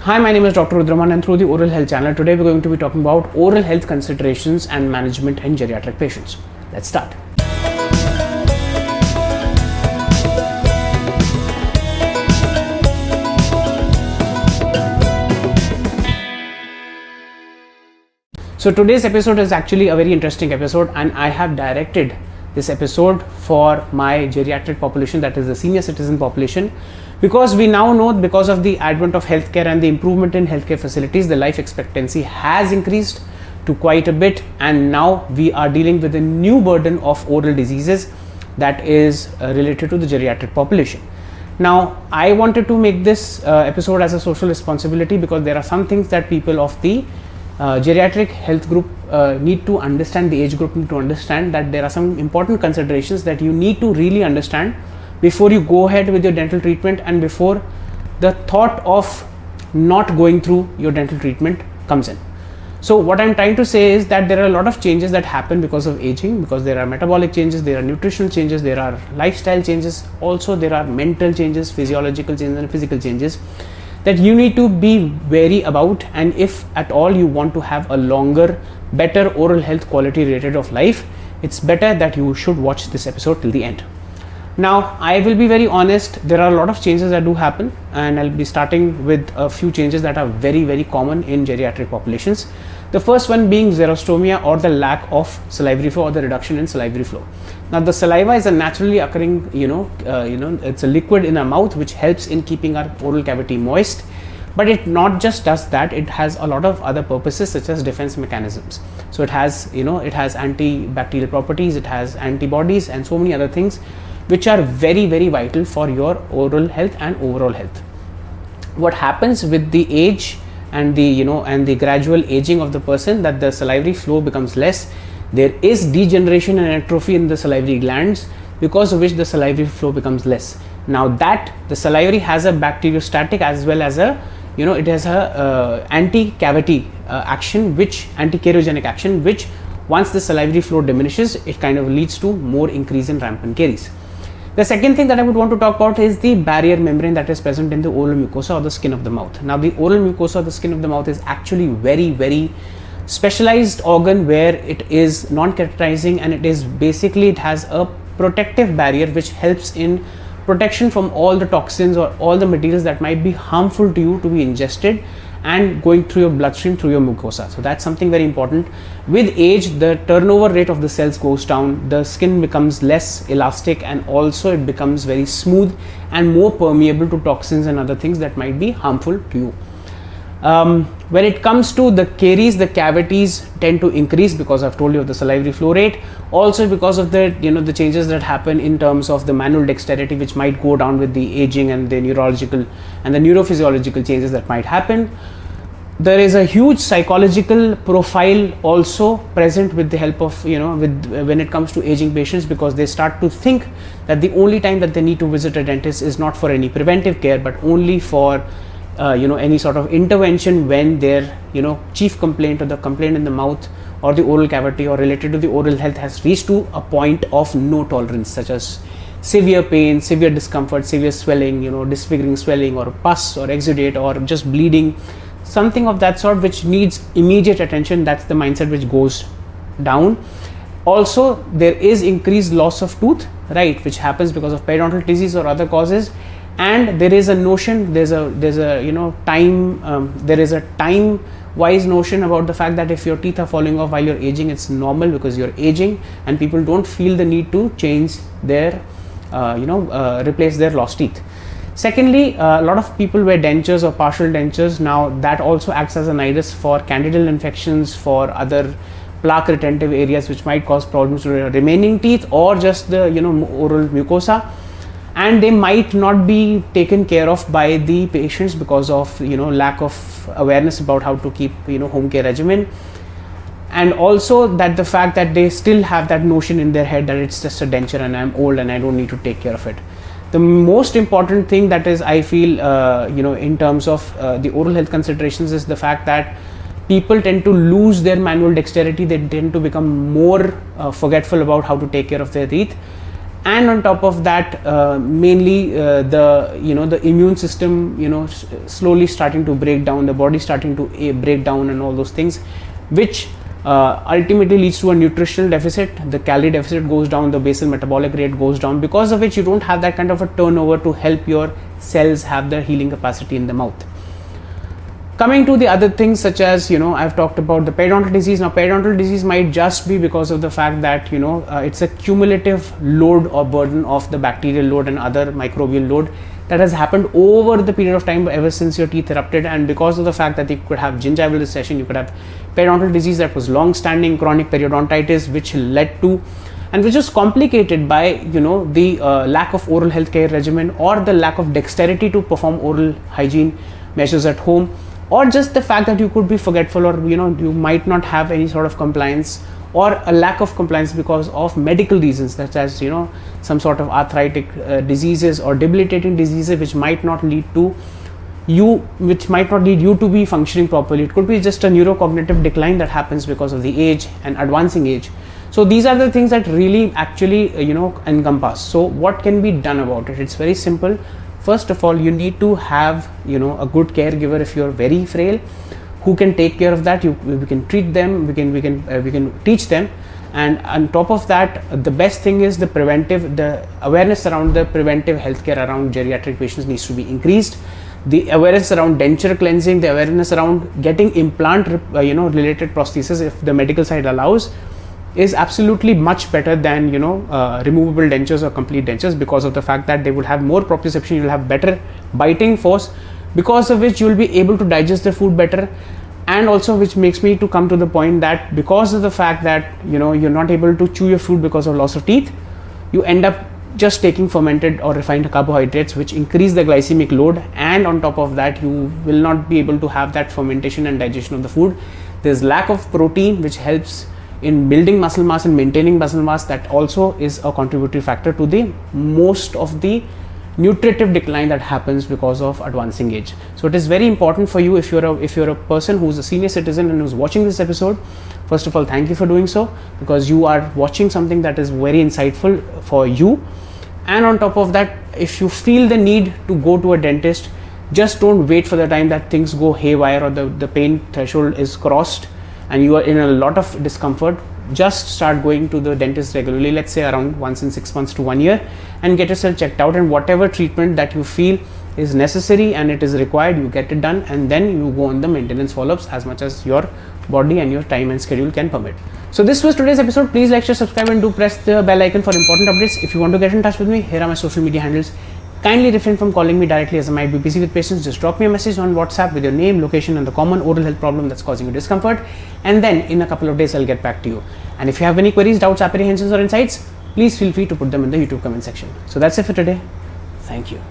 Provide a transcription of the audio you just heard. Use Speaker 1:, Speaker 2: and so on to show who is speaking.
Speaker 1: Hi, my name is Dr. Rudra Mohan and through the Oral Health channel, today we're going to be talking about oral health considerations and management in geriatric patients. Let's start. So today's episode is actually a very interesting episode, and I have directed this episode for my geriatric population, that is the senior citizen population, because we now know, because of the advent of healthcare and the improvement in healthcare facilities, the life expectancy has increased to quite a bit, and now we are dealing with a new burden of oral diseases that is related to the geriatric population. Now, I wanted to make this episode as a social responsibility because there are some things that people of the geriatric health group need to understand, the age group need to understand, that there are some important considerations that you need to really understand before you go ahead with your dental treatment and before the thought of not going through your dental treatment comes in. So what I'm trying to say is that there are a lot of changes that happen because of aging, because there are metabolic changes, there are nutritional changes, there are lifestyle changes, also there are mental changes, physiological changes and physical changes that you need to be wary about, and if at all you want to have a longer, better oral health quality rated of life, it's better that you should watch this episode till the end. Now, I will be very honest, there are a lot of changes that do happen, and I'll be starting with a few changes that are very common in geriatric populations. The first one being xerostomia, or the lack of salivary flow, or the reduction in salivary flow. Now, the saliva is a naturally occurring, it's a liquid in our mouth which helps in keeping our oral cavity moist, but it not just does that, it has a lot of other purposes such as defense mechanisms. So it has, it has antibacterial properties, it has antibodies and so many other things which are very vital for your oral health and overall health. What happens with the age and the gradual aging of the person, that the salivary flow becomes less. There is degeneration and atrophy in the salivary glands, because of which the salivary flow becomes less. Now that the salivary has a bacteriostatic as well as a it has a anti-cavity action, which anti-cariogenic action, which once the salivary flow diminishes, it kind of leads to more increase in rampant caries. The second thing that I would want to talk about is the barrier membrane that is present in the oral mucosa or the skin of the mouth. Now, the oral mucosa or the skin of the mouth is actually very specialized organ where it is non-keratinizing, and it has a protective barrier which helps in protection from all the toxins or all the materials that might be harmful to you to be ingested and going through your bloodstream, through your mucosa. So that's something very important. With age, the turnover rate of the cells goes down, the skin becomes less elastic, and also it becomes very smooth and more permeable to toxins and other things that might be harmful to you. When it comes to the caries, the cavities tend to increase because I've told you of the salivary flow rate, also because of the the changes that happen in terms of the manual dexterity, which might go down with the aging, and the neurological and the neurophysiological changes that might happen. There is a huge psychological profile also present with the help of when it comes to aging patients, because they start to think that the only time that they need to visit a dentist is not for any preventive care, but only for any sort of intervention when their chief complaint, or the complaint in the mouth or the oral cavity or related to the oral health has reached to a point of no tolerance, such as severe pain, severe discomfort, severe swelling, disfiguring swelling, or pus or exudate, or just bleeding, something of that sort which needs immediate attention. That's the mindset which goes down. Also, there is increased loss of tooth, right, which happens because of periodontal disease or other causes. And there is a notion, there is a time wise notion about the fact that if your teeth are falling off while you're aging, it's normal because you're aging, and people don't feel the need to change their replace their lost teeth. Secondly, a lot of people wear dentures or partial dentures. Now that also acts as a nidus for candidal infections, for other plaque retentive areas which might cause problems to the remaining teeth or just the oral mucosa, and they might not be taken care of by the patients because of lack of awareness about how to keep home care regimen, and also that the fact that they still have that notion in their head that it's just a denture and I'm old and I don't need to take care of it. The most important thing that is, I feel, in terms of the oral health considerations, is the fact that people tend to lose their manual dexterity. They tend to become more forgetful about how to take care of their teeth, and on top of that mainly the immune system slowly starting to break down, the body starting to break down and all those things, which ultimately leads to a nutritional deficit. The calorie deficit goes down, the basal metabolic rate goes down, because of which you don't have that kind of a turnover to help your cells have the healing capacity in the mouth. Coming to the other things, such as I've talked about the periodontal disease. Now periodontal disease might just be because of the fact that it's a cumulative load or burden of the bacterial load and other microbial load that has happened over the period of time ever since your teeth erupted, and because of the fact that you could have gingival recession, you could have periodontal disease that was long standing, chronic periodontitis, which led to and which is complicated by the lack of oral health care regimen, or the lack of dexterity to perform oral hygiene measures at home, or just the fact that you could be forgetful, or you might not have any sort of compliance, or a lack of compliance because of medical reasons, such as some sort of arthritic diseases or debilitating diseases which might not lead you to be functioning properly. It could be just a neurocognitive decline that happens because of the age and advancing age. So these are the things that really actually encompass. So what can be done about it? It's very simple. First of all, you need to have a good caregiver if you're very frail, who can take care of that. We can treat them, we can teach them, and on top of that, the best thing is the awareness around the preventive healthcare around geriatric patients needs to be increased. The awareness around denture cleansing, the awareness around getting implant related prosthesis, if the medical side allows, is absolutely much better than removable dentures or complete dentures, because of the fact that they would have more proprioception, you'll have better biting force, because of which you will be able to digest the food better, and also which makes me to come to the point that because of the fact that you're not able to chew your food because of loss of teeth, you end up just taking fermented or refined carbohydrates, which increase the glycemic load, and on top of that you will not be able to have that fermentation and digestion of the food. There's lack of protein, which helps in building muscle mass and maintaining muscle mass. That also is a contributory factor to the most of the nutritive decline that happens because of advancing age. So it is very important for you, if you're a person who's a senior citizen and who's watching this episode, first of all, thank you for doing so, because you are watching something that is very insightful for you. And on top of that, if you feel the need to go to a dentist, just don't wait for the time that things go haywire or the pain threshold is crossed and you are in a lot of discomfort. Just start going to the dentist regularly, let's say around once in 6 months to 1 year, and get yourself checked out, and whatever treatment that you feel is necessary and it is required, you get it done, and then you go on the maintenance follow-ups as much as your body and your time and schedule can permit. So this was today's episode. Please like, share, subscribe, and do press the bell icon for important updates. If you want to get in touch with me, here are my social media handles. Kindly refrain from calling me directly, as I might be busy with patients. Just drop me a message on WhatsApp with your name, location, and the common oral health problem that's causing you discomfort, and then in a couple of days I'll get back to you. And if you have any queries, doubts, apprehensions, or insights, please feel free to put them in the YouTube comment section. So that's it for today. Thank you.